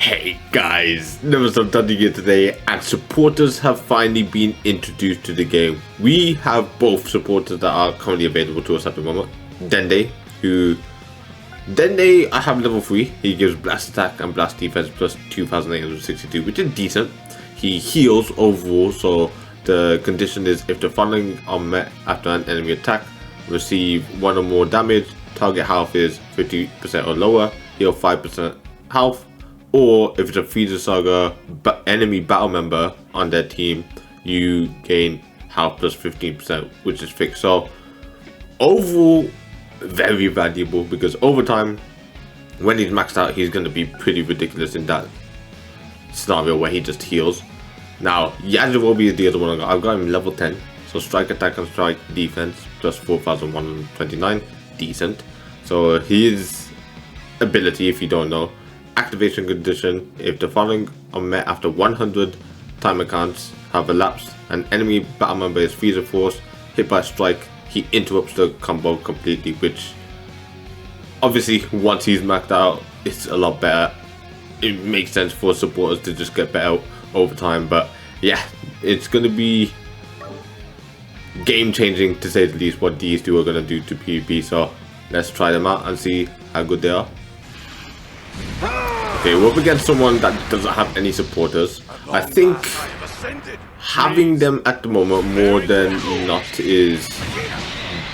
Hey guys, there was some Dende here today, and supporters have finally been introduced to the game. We have both supporters that are currently available to us at the moment. Dende, I have level 3. He gives blast attack and blast defense plus 2862, which is decent. He heals overall, so the condition is if the following are met after an enemy attack, receive 1 or more damage, target health is 50% or lower, heal 5% health, or if it's a Frieza Saga enemy battle member on their team, you gain health plus 15%, which is fixed. So overall, very valuable, because over time, when he's maxed out, he's going to be pretty ridiculous in that scenario where he just heals. Now, Yajirobe is the other one I've got him level 10, so strike attack and strike defense plus 4129, decent. So his ability, if you don't know, activation condition: if the following are met after 100 timer counts have elapsed, an enemy battle member is Frieza Force hit by a strike, he interrupts the combo completely, which obviously once he's maxed out, it's a lot better. It makes sense for supporters to just get better over time, but yeah, it's going to be game changing to say the least what these two are going to do to PvP. So let's try them out and see how good they are. Okay, we're up against someone that doesn't have any supporters. I think having them at the moment more than not is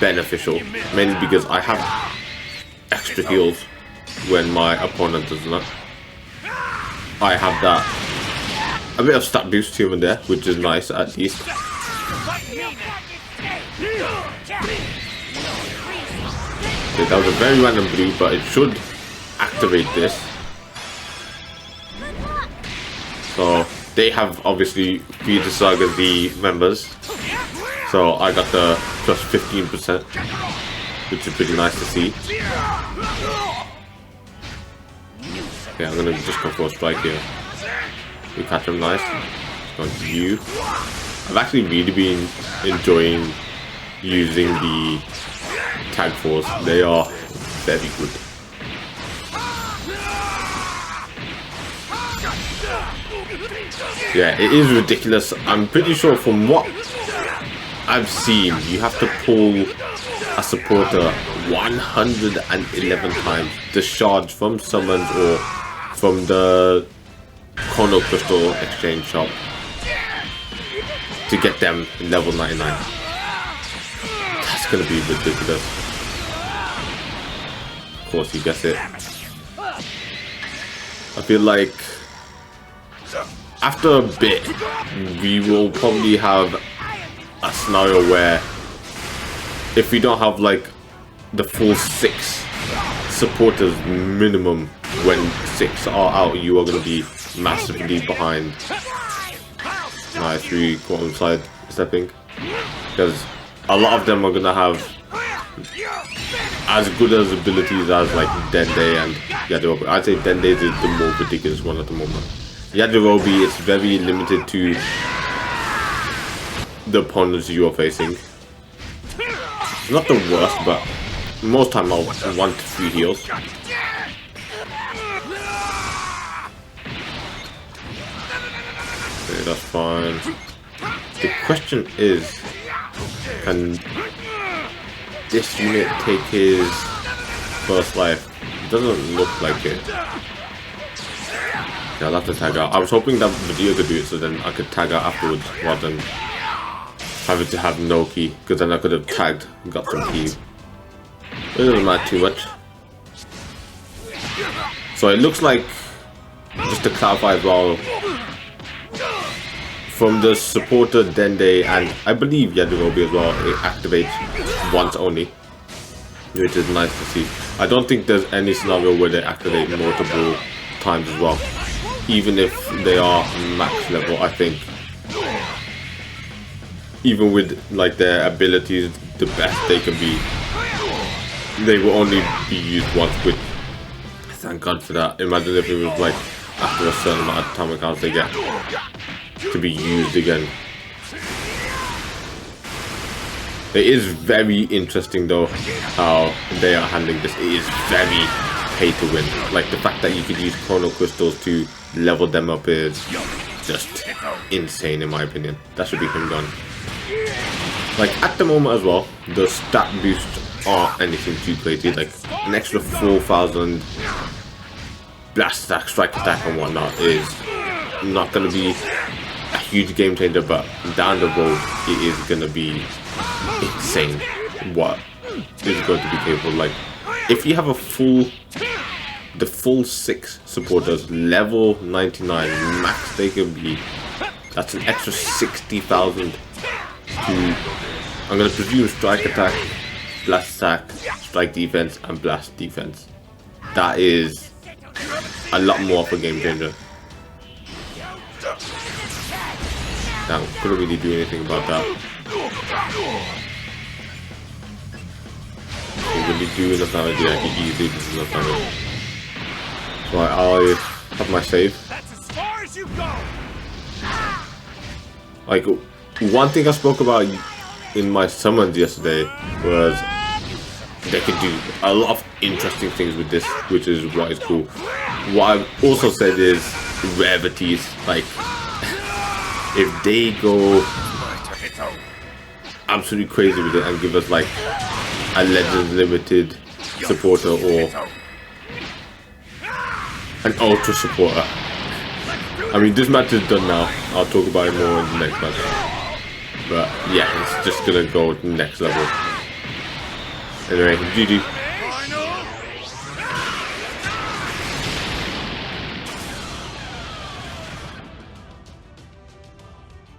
beneficial, mainly because I have extra heals when my opponent does not. I have that, a bit of stat boost here and there, which is nice at least. Okay, that was a very random blue, but it should activate this. So they have obviously Frieza Saga the members, so I got the plus 15%, which is pretty nice to see. Okay, I'm gonna just go for a strike here. We catch him nice. Going to you. I've actually really been enjoying using the tag force. They are very good. Yeah, it is ridiculous. I'm pretty sure from what I've seen, you have to pull a supporter 111 times the shards from summons or from the Chrono Crystal exchange shop to get them level 99. That's gonna be ridiculous. Of course, you guess it. I feel like after a bit, we will probably have a scenario where if we don't have like the full 6 supporters minimum, when 6 are out, you are going to be massively behind. Nice, we go on side stepping, because a lot of them are going to have as good as abilities as like Dende and Yajirobe. I'd say Dende is the more ridiculous one at the moment. Yajirobe is very limited to the opponents you are facing. It's not the worst, but most time I'll 1 to 3 heals. Okay, that's fine. The question is, can this unit take his first life? It doesn't look like it. Yeah, I'll have to tag out. I was hoping that video could do it, so then I could tag out afterwards rather than having to have no key, because then I could have tagged and got some key. It doesn't matter too much. So it looks like, just to clarify as well, from the supporter Dende and I believe Yajirobe as well, it activates once only, which is nice to see. I don't think there's any scenario where they activate multiple times as well, even if they are max level. I think even with like their abilities, the best they can be, they will only be used once, which thank God for that. Imagine if it was like after a certain amount of time accounts they get to be used again. It is very interesting though how they are handling this. It is very pay to win. Like the fact that you could use chrono crystals to level them up is just insane in my opinion. That should be him done. Like at the moment as well, the stat boosts aren't anything too crazy. Like an extra 4,000 blast attack, strike attack and whatnot is not going to be a huge game changer, but down the road it is going to be insane what is going to be capable. Like if you have the full 6 supporters level 99 max they can be, that's an extra 60,000 to, I'm going to presume, strike attack, blast attack, strike defense and blast defense. That is a lot more of a game changer. Now, couldn't really do anything about that. Can't really do enough damage. Yeah, I can easily do enough damage. So I have my save. Like, one thing I spoke about in my summons yesterday was they can do a lot of interesting things with this, which is what is cool. What I've also said is rarities. Like, if they go absolutely crazy with it and give us like a Legends Limited supporter or an Ultra supporter. I mean, this match is done now. I'll talk about it more in the next match. But yeah, it's just gonna go next level. Anyway, GG.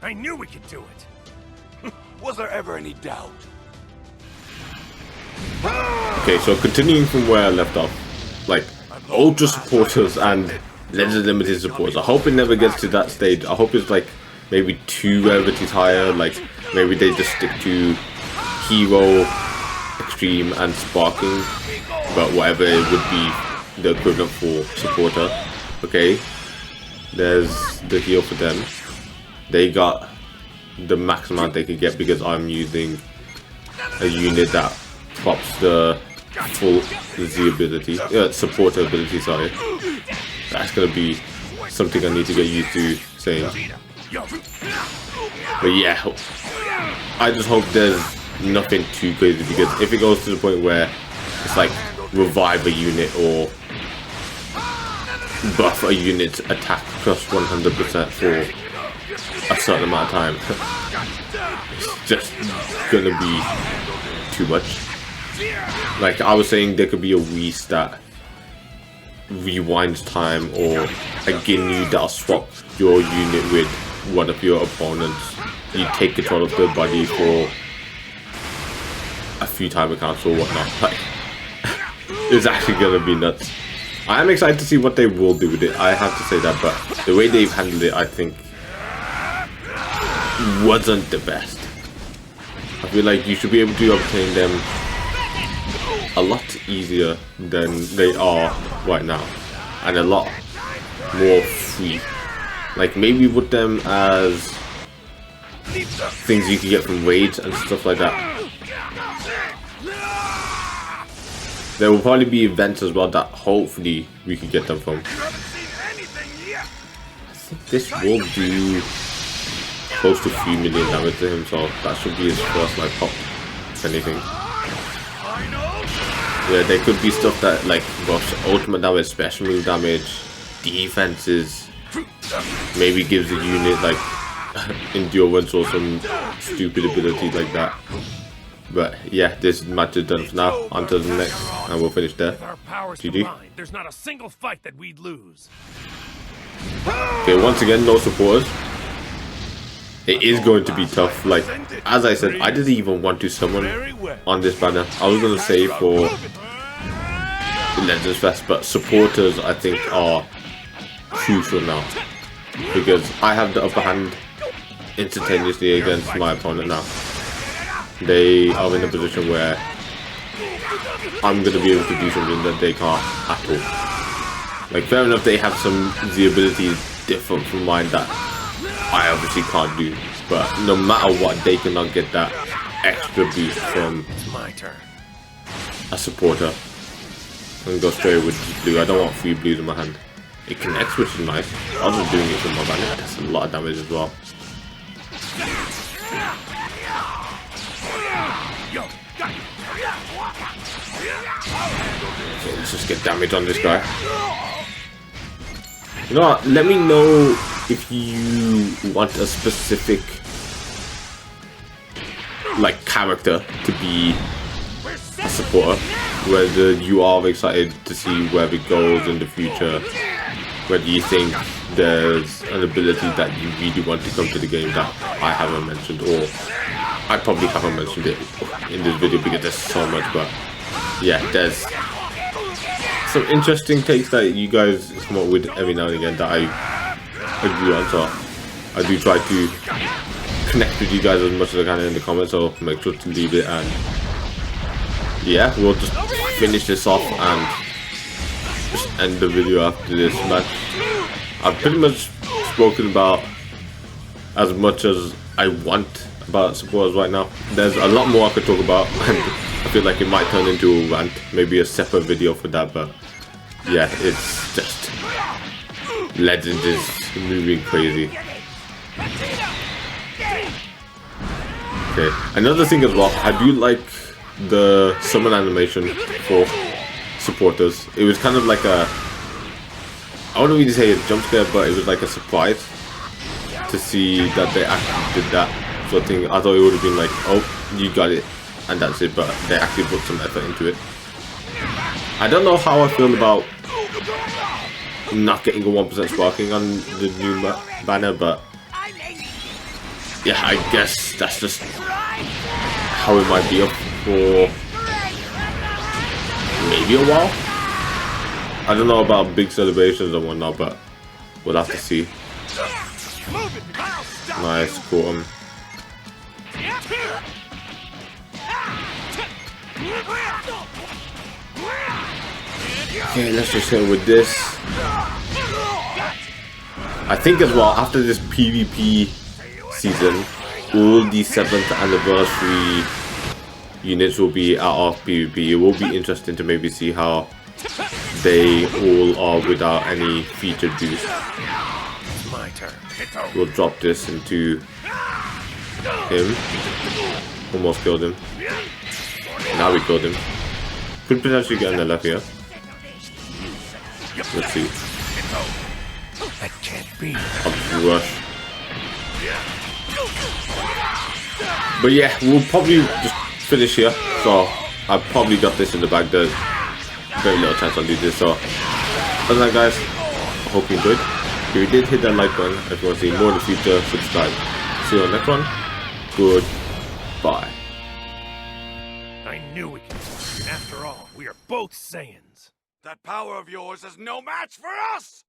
I knew we could do it. Was there ever any doubt? Okay, so continuing from where I left off, like Ultra supporters and Legends Limited supporters. I hope it never gets to that stage. I hope it's like maybe 2 rarities higher. Like maybe they just stick to Hero, Extreme, and Sparking. But whatever it would be the equivalent for supporter. Okay, there's the heal for them. They got the max amount they could get because I'm using a unit that props the full Z ability, supporter ability, sorry. That's gonna be something I need to get used to saying. But yeah, I just hope there's nothing too crazy, because if it goes to the point where it's like revive a unit or buff a unit's attack plus 100% for a certain amount of time, it's just gonna be too much. Like I was saying, there could be a Whis that rewinds time, or a Ginyu that'll swap your unit with one of your opponents. You take control of their body for a few timer counts or whatnot. Like, it's actually gonna be nuts. I am excited to see what they will do with it, I have to say that, but the way they've handled it, I think, wasn't the best. I feel like you should be able to obtain them a lot easier than they are right now, and a lot more free. Like maybe put them as things you can get from raids and stuff like that. There will probably be events as well that hopefully we can get them from. I think this will do close to 3 million damage to him, so that should be his first life pop, if anything. Yeah, there could be stuff that like buffs ultimate damage, special move damage, defenses, maybe gives the unit like endurance or some stupid ability like that. But yeah, this match is done for now. Until the next, and we'll finish there. GG. There's not a single fight that we'd lose. Okay, once again, no supporters. It is going to be tough. Like, as I said, I didn't even want to summon on this banner. I was going to save for Legends Fest, but supporters, I think, are crucial now. Because I have the upper hand instantaneously against my opponent now. They are in a position where I'm going to be able to do something that they can't at all. Like, fair enough, they have some Z abilities different from mine that I obviously can't do, but no matter what, they cannot get that extra boost from My turn. a supporter. and go straight with blue. I don't want 3 blues in my hand. It connects, which is nice. I was just doing it with my bandit. That's a lot of damage as well. Okay, let's just get damage on this guy. You know what? Let me know if you want a specific like character to be a supporter. Whether you are excited to see where it goes in the future. Whether you think there's an ability that you really want to come to the game that I haven't mentioned, or I probably haven't mentioned it in this video because there's so much. But yeah, there's some interesting takes that you guys come up with every now and again that I agree on. So I do try to connect with you guys as much as I can in the comments, so make sure to leave it. And yeah, we'll just finish this off and just end the video after this match. I've pretty much spoken about as much as I want about supporters right now. There's a lot more I could talk about, and I feel like it might turn into a rant, maybe a separate video for that. But yeah, it's just Legend is moving crazy. Okay, another thing as well, I do like the summon animation for supporters. It was kind of like a, I wouldn't really say a jump scare, but it was like a surprise to see that they actually did that sort of thing. I thought it would have been like, oh, you got it and that's it, but they actually put some effort into it. I don't know how I feel about not getting a 1% sparking on the new banner, but yeah, I guess that's just how it might be up for maybe a while. I don't know about big celebrations and whatnot, but we'll have to see. Nice, cool. Okay, let's just hit with this. I think as well, after this PvP season, all the 7th anniversary units will be out of PvP. It will be interesting to maybe see how they all are without any featured boost. My turn. We'll drop this into him. Almost killed him. Now we killed him. Could potentially get on the left here. Let's see. That can't be. Up rush. But yeah, we'll probably just finish here. So I've probably got this in the bag. There's very little chance I'll do this. So other than that, guys, I hope you enjoyed. If you did, hit that like button. If you want to see more in the future, subscribe. See you on the next one. Goodbye. I knew we could. After all, we are both Saiyans. That power of yours is no match for us!